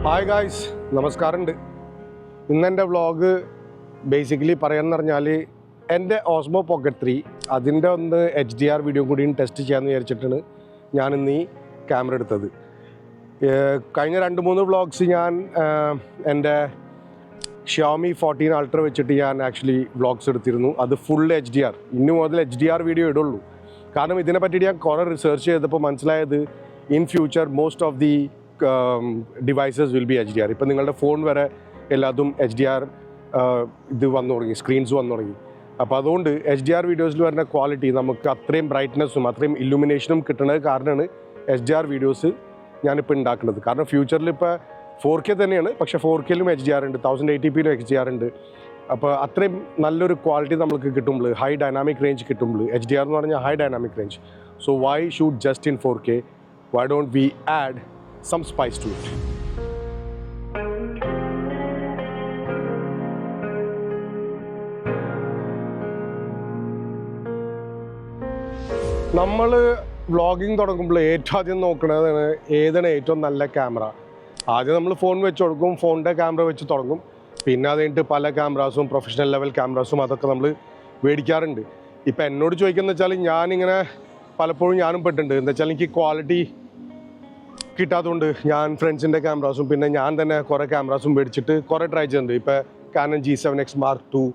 Hi guys, നമസ്കാരമുണ്ട്. ഇന്നെൻ്റെ vlog basically പറയാമെന്ന് പറഞ്ഞാൽ എൻ്റെ ഓസ്മോ പോക്കറ്റ് 3 അതിൻ്റെ ഒന്ന് HDR വീഡിയോ കൂടി ടെസ്റ്റ് ചെയ്യാമെന്ന് വിചാരിച്ചിട്ടാണ് ഞാനിന്ന് ഈ ക്യാമറ എടുത്തത്. കഴിഞ്ഞ 2-3 വ്ളോഗ്സ് ഞാൻ എൻ്റെ ഷോമി 14 അൾട്ര വെച്ചിട്ട് ഞാൻ ആക്ച്വലി വ്ളോഗ്സ് എടുത്തിരുന്നു. അത് ഫുൾ HDR. ഇനി മുതൽ HDR വീഡിയോ ഇടുള്ളൂ. കാരണം ഇതിനെ പറ്റിയിട്ട് ഞാൻ കുറേ റിസർച്ച് ചെയ്തപ്പോൾ മനസ്സിലായത് in future most of the devices will be HDR. ഇപ്പം നിങ്ങളുടെ ഫോൺ വരെ എല്ലാതും HDR ഇത് വന്നു തുടങ്ങി, സ്ക്രീൻസ് വന്നു തുടങ്ങി. അപ്പോൾ അതുകൊണ്ട് HDR വീഡിയോസിൽ വരുന്ന ക്വാളിറ്റി നമുക്ക് അത്രയും ബ്രൈറ്റ്നസ്സും അത്രയും ഇല്ലുമിനേഷനും കിട്ടുന്നത് കാരണമാണ് HDR വീഡിയോസ് ഞാനിപ്പോൾ ഉണ്ടാക്കുന്നത്. കാരണം ഫ്യൂച്ചറിൽ ഇപ്പോൾ 4K തന്നെയാണ്, പക്ഷേ 4Kയിലും HDR ഉണ്ട്, 1080pയിലും HDR ഉണ്ട്. അപ്പോൾ അത്രയും നല്ലൊരു ക്വാളിറ്റി നമുക്ക് കിട്ടുമ്പോൾ, ഹൈ ഡൈനാമിക് റേഞ്ച് കിട്ടുമ്പോൾ, HDR എന്ന് പറഞ്ഞാൽ high dynamic range. So why shoot just in 4K? Why don't we add some spice to it? നമ്മൾ വ്ളോഗിങ് തുടങ്ങുമ്പോൾ ഏറ്റവും ആദ്യം നോക്കുന്നത് ഏതാണ് ഏറ്റവും നല്ല ക്യാമറ. ആദ്യം നമ്മൾ ഫോൺ വെച്ച് കൊടുക്കും, ഫോണിൻ്റെ ക്യാമറ വെച്ച് തുടങ്ങും. പിന്നെ അത് കഴിഞ്ഞിട്ട് പല ക്യാമറാസും പ്രൊഫഷണൽ ലെവൽ ക്യാമറാസും അതൊക്കെ നമ്മൾ മേടിക്കാറുണ്ട്. ഇപ്പം എന്നോട് ചോദിക്കുന്നത് വെച്ചാൽ ഞാനിങ്ങനെ പലപ്പോഴും ഞാനും പെട്ടിട്ടുണ്ട്. എന്താ വെച്ചാൽ എനിക്ക് ക്വാളിറ്റി കിട്ടാത്തതുകൊണ്ട് ഞാൻ ഫ്രണ്ട്സിൻ്റെ ക്യാമറാസും പിന്നെ ഞാൻ തന്നെ കുറേ ക്യാമറാസും മേടിച്ചിട്ട് കുറേ ട്രൈ ചെയ്യുന്നുണ്ട്. ഇപ്പോൾ കാനൺ G7X Mark II,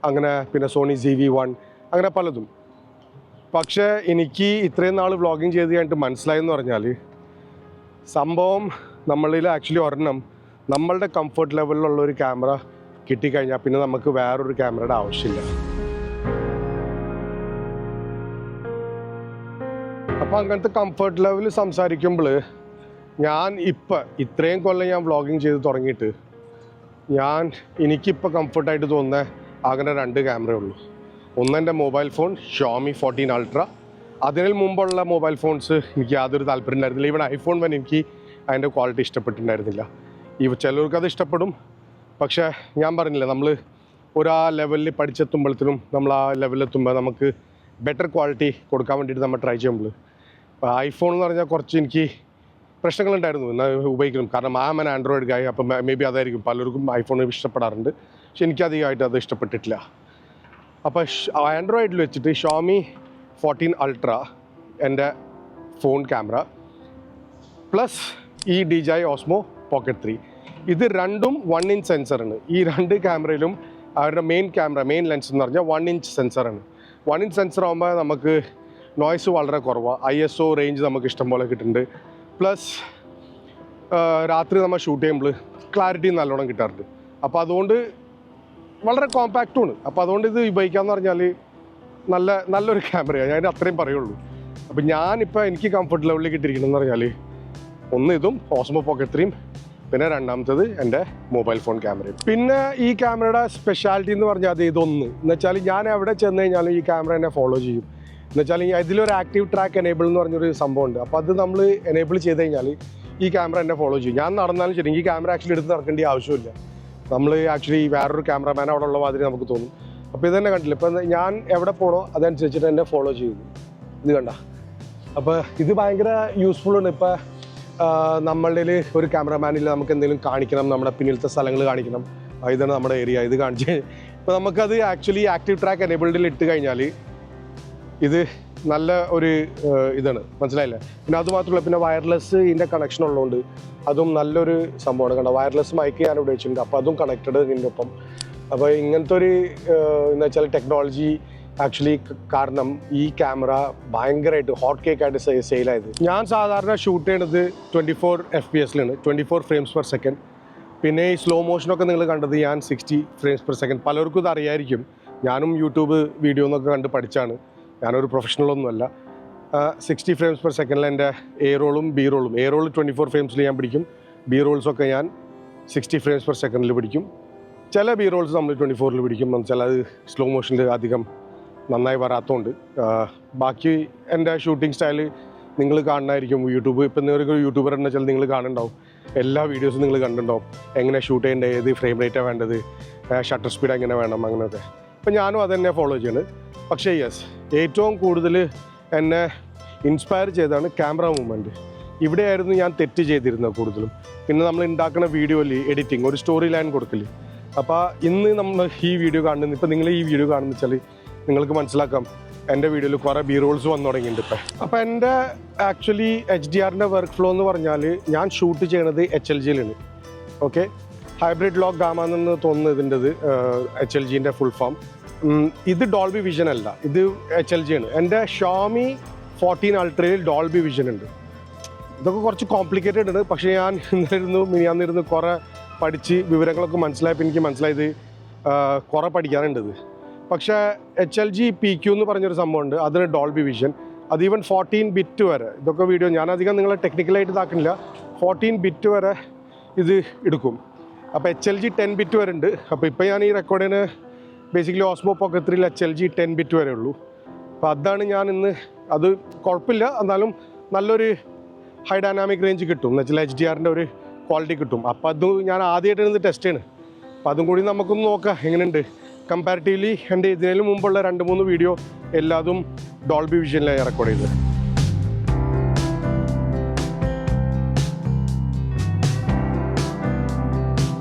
അങ്ങനെ പിന്നെ സോണി ZV-1, അങ്ങനെ പലതും. പക്ഷേ എനിക്ക് ഇത്രയും നാൾ വ്ളോഗിങ് ചെയ്ത് കഴിഞ്ഞിട്ട് മനസ്സിലായെന്ന് പറഞ്ഞാൽ സംഭവം നമ്മളിൽ ആക്ച്വലി ഒരെണ്ണം നമ്മളുടെ കംഫർട്ട് ലെവലിലുള്ള ഒരു ക്യാമറ കിട്ടിക്കഴിഞ്ഞാൽ പിന്നെ നമുക്ക് വേറൊരു ക്യാമറയുടെ ആവശ്യമില്ല. അപ്പോൾ അങ്ങനത്തെ കംഫർട്ട് ലെവൽ സംസാരിക്കുമ്പോൾ ഞാൻ ഇത്രയും കൊല്ലം ഞാൻ വ്ളോഗിങ് ചെയ്ത് തുടങ്ങിയിട്ട് എനിക്കിപ്പോൾ കംഫർട്ടായിട്ട് തോന്നുന്ന അങ്ങനെ 2 ക്യാമറയേ ഉള്ളൂ. ഒന്ന് എൻ്റെ മൊബൈൽ ഫോൺ ഷോമി 14 അൾട്ര. അതിന് മുമ്പുള്ള മൊബൈൽ ഫോൺസ് എനിക്ക് യാതൊരു താല്പര്യം ഉണ്ടായിരുന്നില്ല. ഈവൻ ഐഫോൺ വരെ എനിക്ക് അതിൻ്റെ ക്വാളിറ്റി ഇഷ്ടപ്പെട്ടിട്ടുണ്ടായിരുന്നില്ല. ചിലർക്ക് അത് ഇഷ്ടപ്പെടും, പക്ഷേ ഞാൻ പറഞ്ഞില്ല, നമ്മൾ ആ ലെവലിൽ പഠിച്ചെത്തുമ്പോഴത്തേനും നമ്മൾ ആ ലെവലിലെത്തുമ്പോൾ നമുക്ക് ബെറ്റർ ക്വാളിറ്റി കൊടുക്കാൻ വേണ്ടിയിട്ട് നമ്മൾ ട്രൈ ചെയ്യുമ്പോൾ ഐഫോൺ എന്ന് പറഞ്ഞാൽ കുറച്ച് എനിക്ക് പ്രശ്നങ്ങളുണ്ടായിരുന്നു എന്നാൽ ഉപയോഗിക്കണം. കാരണം ആൻ ആൻഡ്രോയിഡ് ഗായ്, അപ്പം മേ ബി അതായിരിക്കും പലർക്കും ഐഫോൺ ഇഷ്ടപ്പെടാറുണ്ട്. പക്ഷെ എനിക്കധികമായിട്ട് അത് ഇഷ്ടപ്പെട്ടിട്ടില്ല. അപ്പോൾ ആൻഡ്രോയിഡിൽ വെച്ചിട്ട് ഷോമി 14 അൾട്ര എൻ്റെ ഫോൺ ക്യാമറ പ്ലസ് ഈ DJI ഓസ്മോ പോക്കറ്റ് 3, ഇത് രണ്ടും 1 ഇഞ്ച് സെൻസറാണ്. ഈ 2 ക്യാമറയിലും അവരുടെ മെയിൻ ലെൻസ് എന്ന് പറഞ്ഞാൽ 1 ഇഞ്ച് സെൻസറാണ്. 1 ഇഞ്ച് സെൻസർ ആകുമ്പോൾ നമുക്ക് നോയ്സ് വളരെ കുറവാണ്. ISO റേഞ്ച് നമുക്ക് ഇഷ്ടം പോലെ കിട്ടുന്നുണ്ട്. പ്ലസ് രാത്രി നമ്മൾ ഷൂട്ട് ചെയ്യുമ്പോൾ ക്ലാരിറ്റി നല്ലോണം കിട്ടാറുണ്ട്. അപ്പോൾ അതുകൊണ്ട് വളരെ കോമ്പാക്റ്റുമാണ്. അപ്പോൾ അതുകൊണ്ട് ഇത് ഉപയോഗിക്കാമെന്ന് പറഞ്ഞാൽ നല്ലൊരു ക്യാമറയാണ്, ഞാൻ അത്രയും പറയുള്ളൂ. അപ്പോൾ ഞാനിപ്പോൾ എനിക്ക് കംഫർട്ട് ലെവലിൽ കിട്ടിയിരിക്കണമെന്ന് പറഞ്ഞാൽ ഒന്ന് ഇതും ഓസ്മോ പോക്കറ്റ് 3, പിന്നെ രണ്ടാമത്തത് എൻ്റെ മൊബൈൽ ഫോൺ ക്യാമറയും. പിന്നെ ഈ ക്യാമറയുടെ സ്പെഷ്യാലിറ്റി എന്ന് പറഞ്ഞാൽ അത് ഇതൊന്ന് എന്ന് വെച്ചാൽ ഞാൻ എവിടെ ചെന്ന് കഴിഞ്ഞാലും ഈ ക്യാമറ എന്നെ ഫോളോ ചെയ്യും. എന്നുവെച്ചാൽ ഇതിലൊരു ആക്റ്റീവ് ട്രാക്ക് എനേബിൾ എന്ന് പറഞ്ഞൊരു സംഭവമുണ്ട്. അപ്പോൾ അത് നമ്മൾ എനേബിൾ ചെയ്ത് കഴിഞ്ഞാൽ ഈ ക്യാമറ എന്നെ ഫോളോ ചെയ്യും. ഞാൻ നടന്നാലും ശരി, ഈ ക്യാമറ ആക്ച്വലി എടുത്ത് നടക്കേണ്ട ആവശ്യമില്ല. നമ്മൾ ആക്ച്വലി വേറൊരു ക്യാമറമാൻ അവിടെ ഉള്ള മാതിരി നമുക്ക് തോന്നും. അപ്പോൾ ഇതെന്നെ കണ്ടില്ല, ഇപ്പം ഞാൻ എവിടെ പോകണോ അതനുസരിച്ചിട്ട് എന്നെ ഫോളോ ചെയ്യുന്നു. ഇത് കണ്ട. അപ്പോൾ ഇത് ഭയങ്കര യൂസ്ഫുള്ളാണ്. ഇപ്പോൾ നമ്മളുടെ ഒരു ക്യാമറമാനിൽ നമുക്ക് എന്തെങ്കിലും കാണിക്കണം, നമ്മുടെ പിന്നിലത്തെ സ്ഥലങ്ങൾ കാണിക്കണം, ഇതാണ് നമ്മുടെ ഏരിയ, ഇത് കാണിച്ച് ഇപ്പോൾ നമുക്കത് ആക്ച്വലി ആക്റ്റീവ് ട്രാക്ക് എനേബിൾഡിൽ ഇട്ട് കഴിഞ്ഞാൽ ഇത് നല്ല ഒരു ഇതാണ്, മനസ്സിലായില്ലേ? പിന്നെ അതുമാത്രമല്ല, പിന്നെ വയർലെസ് ഇതിൻ്റെ കണക്ഷൻ ഉള്ളതുകൊണ്ട് അതും നല്ലൊരു സംഭവമാണ്. കണ്ടോ, വയർലെസ് മൈക്ക് ഞാൻ ഉപയോഗിച്ചിട്ടുണ്ട്. അപ്പോൾ അതും കണക്റ്റഡ് ഇതിൻ്റെ ഒപ്പം. അപ്പോൾ ഇങ്ങനത്തെ ഒരു എന്ന് വെച്ചാൽ ടെക്നോളജി ആക്ച്വലി കാരണം ഈ ക്യാമറ ഭയങ്കരമായിട്ട് ഹോട്ട് കേക്കായിട്ട് സെയിലായത്. ഞാൻ സാധാരണ ഷൂട്ട് ചെയ്യുന്നത് 24 FPS-ലാണ്, 24 frames per second. പിന്നെ ഈ സ്ലോ മോഷനൊക്കെ നിങ്ങൾ കണ്ടത് ഞാൻ 60 frames per second. പലർക്കും ഇത് അറിയായിരിക്കും. ഞാനും യൂട്യൂബ് വീഡിയോ എന്നൊക്കെ കണ്ട് പഠിച്ചാണ്, ഞാനൊരു പ്രൊഫഷണലൊന്നുമല്ല. 60 frames per second എൻ്റെ എ റോളും ബി റോളും. എ റോൾ 24 frames ഞാൻ പിടിക്കും, ബി റോൾസൊക്കെ ഞാൻ 60 frames per second പിടിക്കും. ചില ബി റോൾസ് നമ്മൾ 24 പിടിക്കും, ചില അത് സ്ലോ മോഷനിൽ അധികം നന്നായി വരാത്തതുകൊണ്ട്. ബാക്കി എൻ്റെ ഷൂട്ടിംഗ് സ്റ്റൈല് നിങ്ങൾ കാണുന്നതായിരിക്കും യൂട്യൂബ്. ഇപ്പം നിങ്ങളൊരു യൂട്യൂബർ എന്ന് വെച്ചാൽ നിങ്ങൾ കാണുന്നുണ്ടാവും, എല്ലാ വീഡിയോസും നിങ്ങൾ കണ്ടിട്ടുണ്ടാവും, എങ്ങനെ ഷൂട്ട് ചെയ്യേണ്ടത്, ഏത് ഫ്രെയിം റേറ്റാണ് വേണ്ടത്, ഷട്ടർ സ്പീഡ് എങ്ങനെ വേണം, അങ്ങനെയൊക്കെ. അപ്പം ഞാനും അതുതന്നെ ഫോളോ ചെയ്യുന്നത്. പക്ഷേ ഏറ്റവും കൂടുതൽ എന്നെ ഇൻസ്പയർ ചെയ്താണ് ക്യാമറ മൂവ്മെൻറ്റ്. ഇവിടെയായിരുന്നു ഞാൻ തെറ്റ് ചെയ്തിരുന്നത് കൂടുതലും. പിന്നെ നമ്മൾ ഉണ്ടാക്കുന്ന വീഡിയോയിൽ എഡിറ്റിംഗ് ഒരു സ്റ്റോറി ലൈൻ കൊടുക്കൽ. അപ്പോൾ ഇന്ന് നമ്മൾ ഈ വീഡിയോ കാണുന്നത്, ഇപ്പോൾ നിങ്ങൾ ഈ വീഡിയോ കാണുന്ന വെച്ചാൽ നിങ്ങൾക്ക് മനസ്സിലാക്കാം എൻ്റെ വീഡിയോയിൽ കുറേ ബി റോൾസ് വന്നു തുടങ്ങിയിട്ടുണ്ട് ഇപ്പം. അപ്പോൾ എൻ്റെ ആക്ച്വലി HDRൻ്റെ വർക്ക് ഫ്ലോ എന്ന് പറഞ്ഞാൽ ഞാൻ ഷൂട്ട് ചെയ്യണത് HLGയിലാണ്. ഓക്കെ, ഹൈബ്രിഡ് ലോഗ് ഗാമ എന്ന് തോന്നുന്നു ഇതിൻ്റെത്, HLGൻ്റെ ഫുൾ ഫോം. ഇത് ഡോൾബി വിഷൻ അല്ല, ഇത് HLG ആണ്. എൻ്റെ ഷോമി 14 അൾട്രയിൽ ഡോൾബി വിഷൻ ഉണ്ട്. ഇതൊക്കെ കുറച്ച് കോംപ്ലിക്കേറ്റഡ് ഉണ്ട്, പക്ഷേ ഞാൻ മിനിയാന്നിരുന്ന് കുറേ പഠിച്ച് വിവരങ്ങളൊക്കെ മനസ്സിലായപ്പോൾ എനിക്ക് മനസ്സിലായത് കുറേ പഠിക്കാനുണ്ട് ഇത്. പക്ഷേ HLG PQ എന്ന് പറഞ്ഞൊരു സംഭവമുണ്ട്, അതിന് ഡോൾബി വിഷൻ. അത് ഈവൻ 14 ബിറ്റ് വരെ, ഇതൊക്കെ വീഡിയോ ഞാനധികം നിങ്ങളെ ടെക്നിക്കലായിട്ട് ഇതാക്കുന്നില്ല, 14 ബിറ്റ് വരെ ഇത് എടുക്കും. അപ്പോൾ HLG 10 ബിറ്റ് വരെ ഉണ്ട്. അപ്പോൾ ഇപ്പോൾ ഞാൻ ഈ റെക്കോർഡിന് basically Osmo pocket 3 HLG 10 bit വരെ ഉള്ളൂ. അപ്പോൾ അതാണ് ഞാൻ ഇന്ന്, അത് കുഴപ്പമില്ല, എന്നാലും നല്ലൊരു ഹൈ ഡൈനാമിക് റേഞ്ച് കിട്ടും എന്ന് വെച്ചാൽ HDRൻ്റെ ഒരു ക്വാളിറ്റി കിട്ടും. അപ്പോൾ അത് ഞാൻ ആദ്യമായിട്ട് ഇത് ടെസ്റ്റ് ചെയ്യണം. അപ്പോൾ അതും കൂടി നമുക്കൊന്ന് നോക്കാം എങ്ങനെയുണ്ട്. കമ്പാരിറ്റീവ്ലി എൻ്റെ ഇതിനു മുമ്പുള്ള 2-3 വീഡിയോ എല്ലാതും ഡോൾബി വിഷനിലാണ് റെക്കോർഡ് ചെയ്തത്.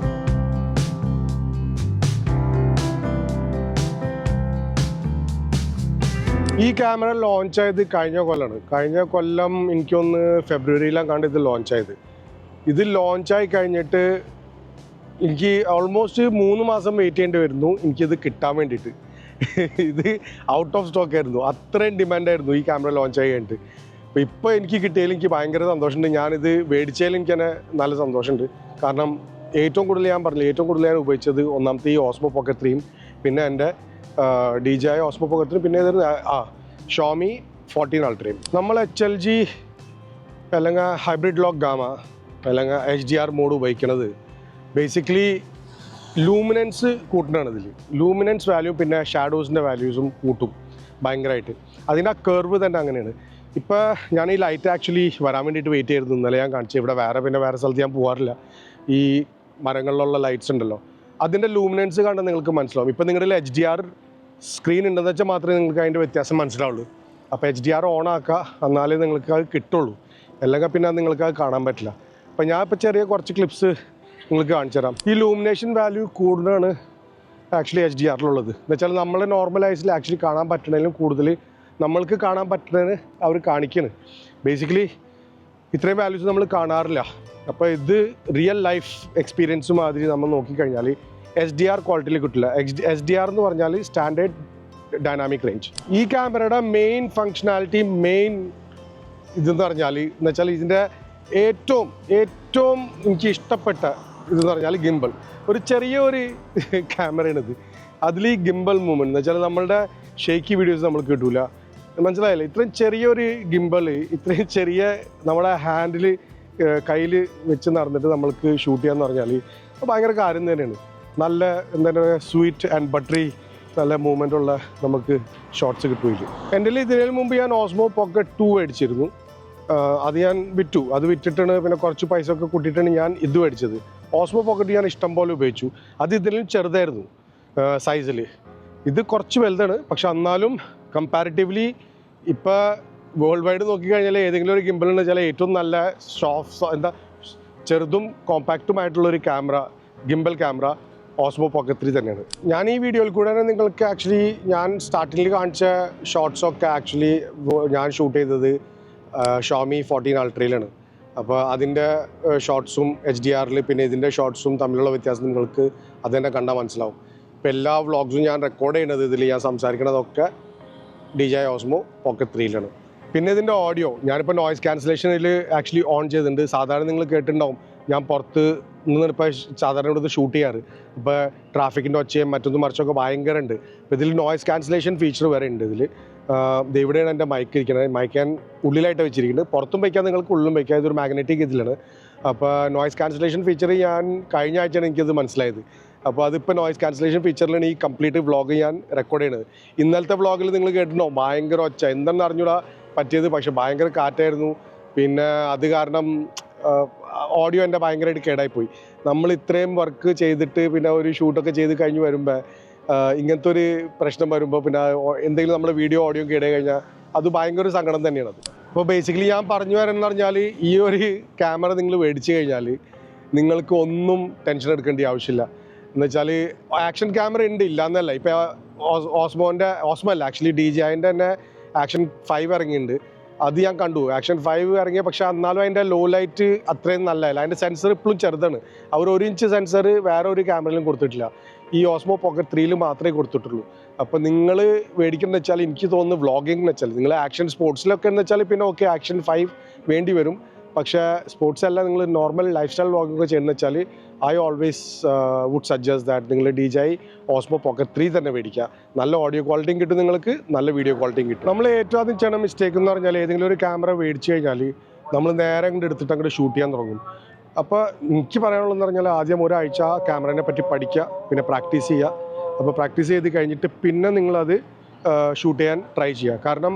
ഈ ക്യാമറ ലോഞ്ച് ആയത് കഴിഞ്ഞ കൊല്ലമാണ്. കഴിഞ്ഞ കൊല്ലം എനിക്കൊന്ന് ഫെബ്രുവരിയിലാണ് കണ്ട് ഇത് ലോഞ്ച് ആയത്. ഇത് ലോഞ്ചായി കഴിഞ്ഞിട്ട് എനിക്ക് ഓൾമോസ്റ്റ് 3 മാസം വെയിറ്റ് ചെയ്യേണ്ടി വരുന്നു എനിക്കിത് കിട്ടാൻ വേണ്ടിയിട്ട്. ഇത് ഔട്ട് ഓഫ് സ്റ്റോക്ക് ആയിരുന്നു, അത്രയും ഡിമാൻഡായിരുന്നു ഈ ക്യാമറ ലോഞ്ച് ആയി കഴിഞ്ഞിട്ട്. അപ്പോൾ ഇപ്പോൾ എനിക്ക് കിട്ടിയതിൽ എനിക്ക് ഭയങ്കര സന്തോഷമുണ്ട്. ഞാനിത് മേടിച്ചതിൽ എനിക്ക് തന്നെ നല്ല സന്തോഷമുണ്ട്. കാരണം ഏറ്റവും കൂടുതൽ ഞാൻ പറഞ്ഞില്ല, ഏറ്റവും കൂടുതൽ ഞാൻ ഉപയോഗിച്ചത് ഒന്നാമത്തെ ഈ ഓസ്മോ പോക്കറ്റ് 3, പിന്നെ എൻ്റെ DJI ഓസ്മോ പോക്കറ്റ് 3, പിന്നെ ഏതായിരുന്നു ഷോമി 14 അൾട്രയും. നമ്മൾ HLG അല്ലെങ്കിൽ ഹൈബ്രിഡ് ലോഗ് ഗാമ അല്ലെങ്കിൽ HDR മോഡ് ഉപയോഗിക്കുന്നത് ബേസിക്കലി ലൂമിനൻസ് കൂട്ടുന്നതാണ്. ഇതിൽ ലൂമിനൻസ് വാല്യൂ പിന്നെ ഷാഡോസിൻ്റെ വാല്യൂസും കൂട്ടും ഭയങ്കരമായിട്ട്. അതിൻ്റെ ആ കർവ് തന്നെ അങ്ങനെയാണ്. ഇപ്പോൾ ഞാൻ ഈ ലൈറ്റ് ആക്ച്വലി വരാൻ വേണ്ടിയിട്ട് വെയിറ്റ് ചെയ്തിരുന്നു. ഇന്നലെ ഞാൻ കാണിച്ചു, ഇവിടെ വേറെ സ്ഥലത്ത് ഞാൻ പോകാറില്ല. ഈ മരങ്ങളിലുള്ള ലൈറ്റ്സ് ഉണ്ടല്ലോ, അതിൻ്റെ ലൂമിനൻസ് കണ്ടാൽ നിങ്ങൾക്ക് മനസ്സിലാവും. ഇപ്പോൾ നിങ്ങളുടെ HDR സ്ക്രീൻ ഉണ്ടെന്ന് വെച്ചാൽ മാത്രമേ നിങ്ങൾക്ക് അതിൻ്റെ വ്യത്യാസം മനസ്സിലാവുള്ളൂ. അപ്പോൾ HDR ഓൺ ആക്കുക, എന്നാലേ നിങ്ങൾക്ക് അത് കിട്ടുള്ളൂ, അല്ലെങ്കിൽ പിന്നെ നിങ്ങൾക്ക് അത് കാണാൻ പറ്റില്ല. അപ്പോൾ ഞാൻ ഇപ്പോൾ ചെറിയ കുറച്ച് ക്ലിപ്സ് നിങ്ങൾക്ക് കാണിച്ചു തരാം. ഈ ലൂമിനേഷൻ വാല്യൂ കൂടുതലാണ് ആക്ച്വലി HDRലുള്ളത്. എന്ന് വെച്ചാൽ നമ്മൾ നോർമൽ ഐസിൽ ആക്ച്വലി കാണാൻ പറ്റണതിലും കൂടുതൽ നമ്മൾക്ക് കാണാൻ പറ്റുന്നതിന് അവർ കാണിക്കുകയാണ്. ബേസിക്കലി ഇത്രയും വാല്യൂസ് നമ്മൾ കാണാറില്ല. അപ്പോൾ ഇത് റിയൽ ലൈഫ് എക്സ്പീരിയൻസ് മാതിരി നമ്മൾ നോക്കിക്കഴിഞ്ഞാൽ HDR ക്വാളിറ്റിയിൽ കിട്ടില്ല. HDR എന്ന് പറഞ്ഞാൽ സ്റ്റാൻഡേർഡ് ഡൈനാമിക് റേഞ്ച്. ഈ ക്യാമറയുടെ മെയിൻ ഫങ്ഷനാലിറ്റി, മെയിൻ ഇതെന്ന് പറഞ്ഞാൽ എന്ന് വെച്ചാൽ ഇതിൻ്റെ ഏറ്റവും എനിക്ക് ഇഷ്ടപ്പെട്ട ഇതെന്ന് പറഞ്ഞാൽ ഗിംബൽ. ഒരു ചെറിയൊരു ക്യാമറയാണിത്. അതിൽ ഈ ഗിംബൽ മൂവ്മെൻറ്റ് എന്ന് വെച്ചാൽ നമ്മളുടെ ഷേക്കി വീഡിയോസ് നമ്മൾ കിട്ടൂല, മനസ്സിലായില്ലേ? ഇത്രയും ചെറിയൊരു ഗിംബൽ, ഇത്രയും ചെറിയ നമ്മളെ ഹാൻഡിൽ കയ്യിൽ വെച്ച് നടന്നിട്ട് നമ്മൾക്ക് ഷൂട്ട് ചെയ്യാന്ന് പറഞ്ഞാൽ ഭയങ്കര കാര്യം തന്നെയാണ്. നല്ല എന്താ പറയുക, സ്വീറ്റ് ആൻഡ് ബട്ടറി നല്ല മൂവ്മെൻ്റ് ഉള്ള നമുക്ക് ഷോട്ട്സ് കിട്ടുമില്ല. എൻ്റെ ഇതിനു മുമ്പ് ഞാൻ ഓസ്മോ പോക്കറ്റ് 2 മേടിച്ചിരുന്നു. അത് ഞാൻ വിറ്റു. അത് വിറ്റിട്ടാണ് പിന്നെ കുറച്ച് പൈസ ഒക്കെ കൂട്ടിയിട്ടാണ് ഞാൻ ഇത് മേടിച്ചത്. ഓസ്മോ പോക്കറ്റ് ഞാൻ ഇഷ്ടം പോലെ ഉപയോഗിച്ചു. അത് ഇതിലും ചെറുതായിരുന്നു സൈസിൽ, ഇത് കുറച്ച് വലുതാണ്. പക്ഷെ എന്നാലും കമ്പാരിറ്റീവ്ലി ഇപ്പോൾ വേൾഡ് വൈഡ് നോക്കിക്കഴിഞ്ഞാൽ ഏതെങ്കിലും ഒരു ഗിംബൽ എന്ന് വെച്ചാൽ ഏറ്റവും നല്ല ചെറുതും കോമ്പാക്റ്റുമായിട്ടുള്ളൊരു camera, gimbal camera Osmo pocket 3 തന്നെയാണ്. ഞാൻ ഈ വീഡിയോയിൽ കൂടെ നിങ്ങൾക്ക് ആക്ച്വലി ഞാൻ സ്റ്റാർട്ടിങ്ങിൽ കാണിച്ച ഷോട്ട്സൊക്കെ ആക്ച്വലി ഞാൻ ഷൂട്ട് ചെയ്തത് ഷോമി 14 അൾട്രയിലാണ്. അപ്പോൾ അതിൻ്റെ ഷോട്ട്സും HDRൽ പിന്നെ ഇതിൻ്റെ ഷോട്ട്സും തമ്മിലുള്ള വ്യത്യാസം നിങ്ങൾക്ക് അത് തന്നെ കണ്ടാൽ മനസ്സിലാവും. ഇപ്പോൾ എല്ലാ വ്ളോഗ്സും ഞാൻ റെക്കോർഡ് ചെയ്യുന്നത് ഇതിൽ ഞാൻ സംസാരിക്കുന്നതൊക്കെ DJI ഓസ്മോ പോക്കറ്റ് 3ലാണ്. പിന്നെ ഇതിൻ്റെ ഓഡിയോ ഞാനിപ്പോൾ നോയ്സ് ക്യാൻസലേഷനിൽ ആക്ച്വലി ഓൺ ചെയ്തിട്ടുണ്ട്. സാധാരണ നിങ്ങൾ കേട്ടിട്ടുണ്ടാവും, ഞാൻ പുറത്ത് നിന്നിപ്പോൾ സാധാരണ ഇവിടുന്ന് ഷൂട്ട് ചെയ്യാറ്. ഇപ്പോൾ ട്രാഫിക്കിൻ്റെ ഒച്ചയും മറ്റൊന്നും മറിച്ചൊക്കെ ഭയങ്കര ഉണ്ട്. അപ്പോൾ ഇതിൽ നോയ്സ് ക്യാൻസലേഷൻ ഫീച്ചർ വരെ ഉണ്ട്. ഇതിൽ ഇവിടെയാണ് എൻ്റെ മൈക്ക് ഇരിക്കുന്നത്. മൈക്ക് ഞാൻ ഉള്ളിലായിട്ട് വെച്ചിരിക്കുന്നത്. പുറത്തും വയ്ക്കാൻ നിങ്ങൾക്ക് ഉള്ളിലും വയ്ക്കാം. ഇതൊരു മാഗ്നറ്റിക് ഇതിലാണ്. അപ്പോൾ നോയ്സ് ക്യാൻസലേഷൻ ഫീച്ചർ ഞാൻ കഴിഞ്ഞ ആഴ്ചയാണ് എനിക്കത് മനസ്സിലായത്. അപ്പോൾ അതിപ്പോൾ നോയ്സ് ക്യാൻസലേഷൻ ഫീച്ചറിലാണ് ഈ കംപ്ലീറ്റ് വ്ളോഗ് ഞാൻ റെക്കോർഡ് ചെയ്യുന്നത്. ഇന്നലത്തെ വ്ളോഗിൽ നിങ്ങൾ കേട്ടിട്ടുണ്ടോ, ഭയങ്കര ഒച്ച, എന്താണെന്ന് അറിഞ്ഞൂടാ പറ്റിയത്. പക്ഷെ ഭയങ്കര കാറ്റായിരുന്നു. പിന്നെ അത് കാരണം ഓഡിയോ എൻ്റെ ഭയങ്കരമായിട്ട് കേടായിപ്പോയി. നമ്മൾ ഇത്രയും വർക്ക് ചെയ്തിട്ട് പിന്നെ ഒരു ഷൂട്ടൊക്കെ ചെയ്ത് കഴിഞ്ഞ് വരുമ്പോൾ ഇങ്ങനത്തെ ഒരു പ്രശ്നം വരുമ്പോൾ പിന്നെ എന്തെങ്കിലും നമ്മുടെ വീഡിയോ ഓഡിയോ കേടായി കഴിഞ്ഞാൽ അത് ഭയങ്കര സങ്കടം തന്നെയാണ്. അത് അപ്പോൾ ബേസിക്കലി ഞാൻ പറഞ്ഞു വരാമെന്ന് പറഞ്ഞാൽ ഈ ഒരു ക്യാമറ നിങ്ങൾ മേടിച്ച് കഴിഞ്ഞാൽ നിങ്ങൾക്ക് ഒന്നും ടെൻഷൻ എടുക്കേണ്ട ആവശ്യമില്ല. എന്ന് വെച്ചാൽ ആക്ഷൻ ക്യാമറ ഉണ്ട്, ഇല്ല എന്നല്ല. ഇപ്പോൾ ഓസ്മോ അല്ല ആക്ച്വലി DJIൻ്റെ തന്നെ ആക്ഷൻ 5 ഇറങ്ങിയിട്ടുണ്ട്. അത് ഞാൻ കണ്ടു. ആക്ഷൻ 5 ഇറങ്ങിയ, പക്ഷേ എന്നാലും അതിൻ്റെ ലോ ലൈറ്റ് അത്രയും നല്ലതല്ല. അതിൻ്റെ സെൻസർ ഇപ്പോഴും ചെറുതാണ്. അവർ 1 ഇഞ്ച് സെൻസർ വേറെ ഒരു ക്യാമറയിലും കൊടുത്തിട്ടില്ല. ഈ ഓസ്മോ പോക്കറ്റ് 3 മാത്രമേ കൊടുത്തിട്ടുള്ളൂ. അപ്പോൾ നിങ്ങൾ മേടിക്കുന്നത് വെച്ചാൽ എനിക്ക് തോന്നുന്നു വ്ളോഗിംഗ് എന്ന് വെച്ചാൽ നിങ്ങൾ ആക്ഷൻ സ്പോർട്സിലൊക്കെ എന്ന് വെച്ചാൽ പിന്നെ ഓക്കെ ആക്ഷൻ 5 വേണ്ടി വരും. പക്ഷേ സ്പോർട്സ് അല്ല, നിങ്ങൾ നോർമൽ ലൈഫ് സ്റ്റൈൽ വ്ളോഗിംഗ് ഒക്കെ ചെയ്യുന്നത് വെച്ചാൽ I always would suggest that നിങ്ങൾ DJI ഓസ്മോ പോക്കറ്റ് 3 തന്നെ മേടിക്കുക. നല്ല ഓഡിയോ ക്വാളിറ്റിയും കിട്ടും, നിങ്ങൾക്ക് നല്ല വീഡിയോ ക്വാളിറ്റിയും കിട്ടും. നമ്മൾ ഏറ്റവും ആദ്യം ചെയ്യണ മിസ്റ്റേക്ക് എന്ന് പറഞ്ഞാൽ ഏതെങ്കിലും ഒരു ക്യാമറ മേടിച്ച് കഴിഞ്ഞാൽ നമ്മൾ നേരെ അങ്ങോട്ട് എടുത്തിട്ട് അങ്ങോട്ട് ഷൂട്ട് ചെയ്യാൻ തുടങ്ങും. അപ്പോൾ എനിക്ക് പറയാനുള്ളതെന്ന് പറഞ്ഞാൽ ആദ്യം ഒരാഴ്ച ആ ക്യാമറേനെ പറ്റി പഠിക്കുക, പിന്നെ പ്രാക്ടീസ് ചെയ്യുക. അപ്പോൾ പ്രാക്ടീസ് ചെയ്ത് കഴിഞ്ഞിട്ട് പിന്നെ നിങ്ങളത് ഷൂട്ട് ചെയ്യാൻ ട്രൈ ചെയ്യുക. കാരണം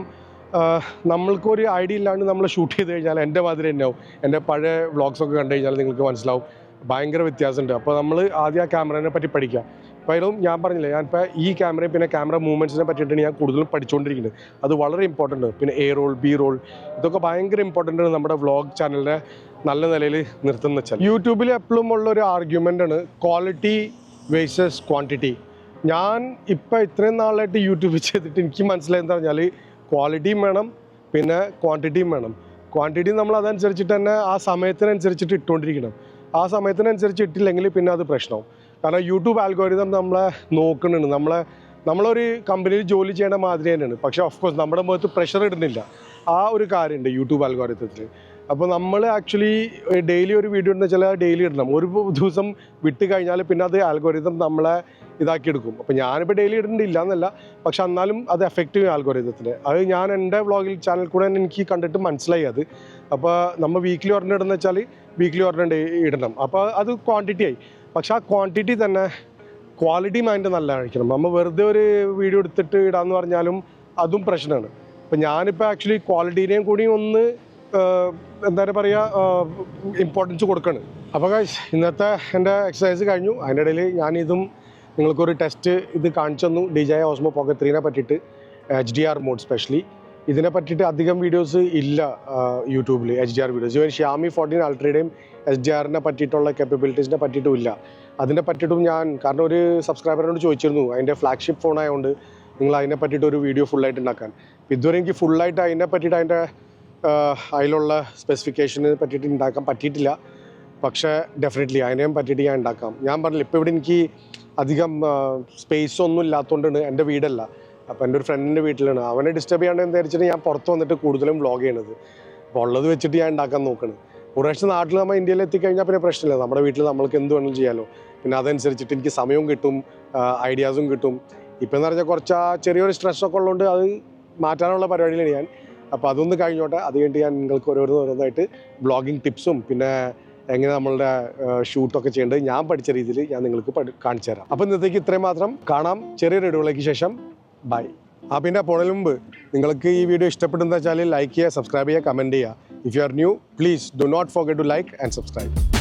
നമ്മൾക്കൊരു ഐഡിയ ഇല്ലാണ്ട് നമ്മൾ ഷൂട്ട് ചെയ്ത് കഴിഞ്ഞാൽ എൻ്റെ മാതിരി തന്നെയാവും. എൻ്റെ പഴയ വ്ളോഗ്സൊക്കെ കണ്ടു കഴിഞ്ഞാൽ നിങ്ങൾക്ക് മനസ്സിലാവും ഭയങ്കര വ്യത്യാസമുണ്ട്. അപ്പോൾ നമ്മൾ ആദ്യം ആ ക്യാമറേനെ പറ്റി പഠിക്കുക. അപ്പോൾ ഞാൻ പറഞ്ഞില്ലേ, ഞാനിപ്പോൾ ഈ ക്യാമറയും പിന്നെ ക്യാമറ മൂവ്മെൻറ്റ്സിനെ പറ്റിയിട്ടാണ് ഞാൻ കൂടുതലും പഠിച്ചുകൊണ്ടിരിക്കുന്നത്. അത് വളരെ ഇമ്പോർട്ടൻ്റ് ആണ്. പിന്നെ A റോൾ, B റോൾ, ഇതൊക്കെ ഭയങ്കര ഇമ്പോർട്ടൻ്റ് ആണ് നമ്മുടെ വ്ളോഗ് ചാനലിനെ നല്ല നിലയിൽ നിർത്തുന്ന വെച്ചാൽ. യൂട്യൂബിൽ എപ്പോഴും ഉള്ളൊരു ആർഗ്യുമെൻ്റ് ആണ് ക്വാളിറ്റി വേഴ്സസ് ക്വാണ്ടിറ്റി. ഞാൻ ഇപ്പോൾ ഇത്രയും നാളായിട്ട് യൂട്യൂബ് ചെയ്തിട്ട് എനിക്ക് മനസ്സിലായെന്ന് പറഞ്ഞാൽ ക്വാളിറ്റിയും വേണം, പിന്നെ ക്വാണ്ടിറ്റിയും വേണം. ക്വാണ്ടിറ്റി നമ്മൾ അതനുസരിച്ചിട്ട് തന്നെ ആ സമയത്തിനനുസരിച്ചിട്ട് ഇട്ടുകൊണ്ടിരിക്കണം. ആ സമയത്തിനനുസരിച്ച് ഇട്ടില്ലെങ്കിൽ പിന്നെ അത് പ്രശ്നമാവും. കാരണം യൂട്യൂബ് ആൽഗോരിതം നമ്മളെ നോക്കുന്നുണ്ട്. നമ്മളൊരു കമ്പനിയിൽ ജോലി ചെയ്യണ മാതിരി തന്നെയാണ്. പക്ഷേ ഓഫ് കോഴ്സ് നമ്മുടെ മുഖത്ത് പ്രഷർ ഇടുന്നില്ല. ആ ഒരു കാര്യമുണ്ട് യൂട്യൂബ് ആൽഗോരിതത്തിൽ. അപ്പോൾ നമ്മൾ ആക്ച്വലി ഡെയിലി ഒരു വീഡിയോ എന്ന് വെച്ചാൽ ഡെയിലി ഇടണം. ഒരു ദിവസം വിട്ട് കഴിഞ്ഞാൽ പിന്നെ അത് ആൽഗോരിതം നമ്മളെ ഇതാക്കിയെടുക്കും. അപ്പോൾ ഞാനിപ്പോൾ ഡെയിലി ഇടുന്നില്ല എന്നല്ല, പക്ഷെ എന്നാലും അത് എഫക്റ്റീവ് ആൽഗോരിതത്തിന്. അത് ഞാൻ എൻ്റെ വ്ളോഗിൽ ചാനൽ കൂടെ എനിക്ക് കണ്ടിട്ട് മനസ്സിലായി അത്. അപ്പോൾ നമ്മൾ വീക്ക്ലി ഒരെണ്ണം ഇടുന്ന വെച്ചാൽ വീക്ക്ലി ഒരെണ്ണം ഇടണം. അപ്പോൾ അത് ക്വാണ്ടിറ്റി ആയി. പക്ഷെ ആ ക്വാണ്ടിറ്റി തന്നെ ക്വാളിറ്റി മൈൻഡ് നല്ല കഴിക്കണം. നമ്മൾ വെറുതെ ഒരു വീഡിയോ എടുത്തിട്ട് ഇടാമെന്ന് പറഞ്ഞാലും അതും പ്രശ്നമാണ്. അപ്പോൾ ഞാനിപ്പോൾ ആക്ച്വലി ക്വാളിറ്റീനെയും കൂടി ഒന്ന് എന്താ പറയുക ഇമ്പോർട്ടൻസ് കൊടുക്കണം. അപ്പോൾ ഇന്നത്തെ എൻ്റെ എക്സസൈസ് കഴിഞ്ഞു. അതിൻ്റെ ഇടയിൽ ഞാനിതും നിങ്ങൾക്കൊരു ടെസ്റ്റ് ഇത് കാണിച്ചു തന്നു. DJI ഓസ്മോ പോക്കറ്റ് 3 പറ്റിയിട്ട് HDR മോഡ് സ്പെഷ്യലി. ഇതിനെ പറ്റിയിട്ട് അധികം വീഡിയോസ് ഇല്ല യൂട്യൂബിൽ, HDR വീഡിയോസ്. ഇവൻ Xiaomi 14 അൾട്രയുടെയും HDRനെ പറ്റിയിട്ടുള്ള കേപ്പബിലിറ്റീസിനെ പറ്റിയിട്ടും ഇല്ല. അതിനെ പറ്റിയിട്ടും ഞാൻ കാരണം ഒരു സബ്സ്ക്രൈബറിനോട് ചോദിച്ചിരുന്നു, അതിൻ്റെ ഫ്ലാഗ്ഷിപ്പ് ഫോൺ ആയതുകൊണ്ട് നിങ്ങൾ അതിനെ പറ്റിയിട്ട് ഒരു വീഡിയോ ഫുള്ളായിട്ട് ഉണ്ടാക്കാൻ. ഇതുവരെ എനിക്ക് ഫുള്ളായിട്ട് അതിനെ പറ്റിയിട്ട് അതിൻ്റെ അതിലുള്ള സ്പെസിഫിക്കേഷനെ പറ്റിയിട്ട് ഉണ്ടാക്കാൻ പറ്റിയിട്ടില്ല. പക്ഷേ ഡെഫിനറ്റ്ലി അതിനെയും പറ്റിയിട്ട് ഞാൻ ഉണ്ടാക്കാം. ഞാൻ പറഞ്ഞില്ല, ഇപ്പോൾ ഇവിടെ എനിക്ക് അധികം സ്പേസ് ഒന്നും ഇല്ലാത്തതുകൊണ്ടാണ്. എൻ്റെ വീടല്ല, അപ്പോൾ എൻ്റെ ഒരു ഫ്രണ്ടിൻ്റെ വീട്ടിലാണ്. അവനെ ഡിസ്റ്റർബ് ചെയ്യാണ്ട് എന്ന് വിചാരിച്ചിട്ട് ഞാൻ പുറത്ത് വന്നിട്ട് കൂടുതലും വ്ളോഗ് ചെയ്യണത്. അപ്പോൾ ഉള്ളത് വെച്ചിട്ട് ഞാൻ ഉണ്ടാക്കാൻ നോക്കണം. ഒരു പ്രാവശ്യം നാട്ടിൽ നമ്മൾ ഇന്ത്യയിൽ എത്തിക്കഴിഞ്ഞാൽ പിന്നെ പ്രശ്നമില്ല. നമ്മുടെ വീട്ടിൽ നമ്മൾക്ക് എന്ത് വേണമെങ്കിലും ചെയ്യാമല്ലോ. പിന്നെ അതനുസരിച്ചിട്ട് എനിക്ക് സമയവും കിട്ടും, ഐഡിയാസും കിട്ടും. ഇപ്പം എന്ന് പറഞ്ഞാൽ കുറച്ച് ചെറിയൊരു സ്ട്രെസ്സൊക്കെ ഉള്ളതുകൊണ്ട് അത് മാറ്റാനുള്ള പരിപാടിയിലാണ് ഞാൻ. അപ്പോൾ അതൊന്ന് കഴിഞ്ഞോട്ടെ. അത് കഴിഞ്ഞിട്ട് ഞാൻ നിങ്ങൾക്ക് ഓരോന്നായിട്ട് വ്ളോഗിങ് ടിപ്സും പിന്നെ എങ്ങനെ നമ്മളുടെ ഷൂട്ടൊക്കെ ചെയ്യേണ്ടത് ഞാൻ പഠിച്ച രീതിയിൽ ഞാൻ നിങ്ങൾക്ക് കാണിച്ചു തരാം. അപ്പോൾ ഇന്നത്തേക്ക് ഇത്രയും മാത്രം. കാണാം ചെറിയൊരു ഇടവേളയ്ക്ക് ശേഷം. ബൈ. പിന്നെ പോണതിന് മുമ്പ് നിങ്ങൾക്ക് ഈ വീഡിയോ ഇഷ്ടപ്പെടുന്ന വെച്ചാൽ ലൈക്ക് ചെയ്യുക, സബ്സ്ക്രൈബ് ചെയ്യുക, കമൻറ്റ് ചെയ്യുക. If you are new, please do not forget to like and subscribe.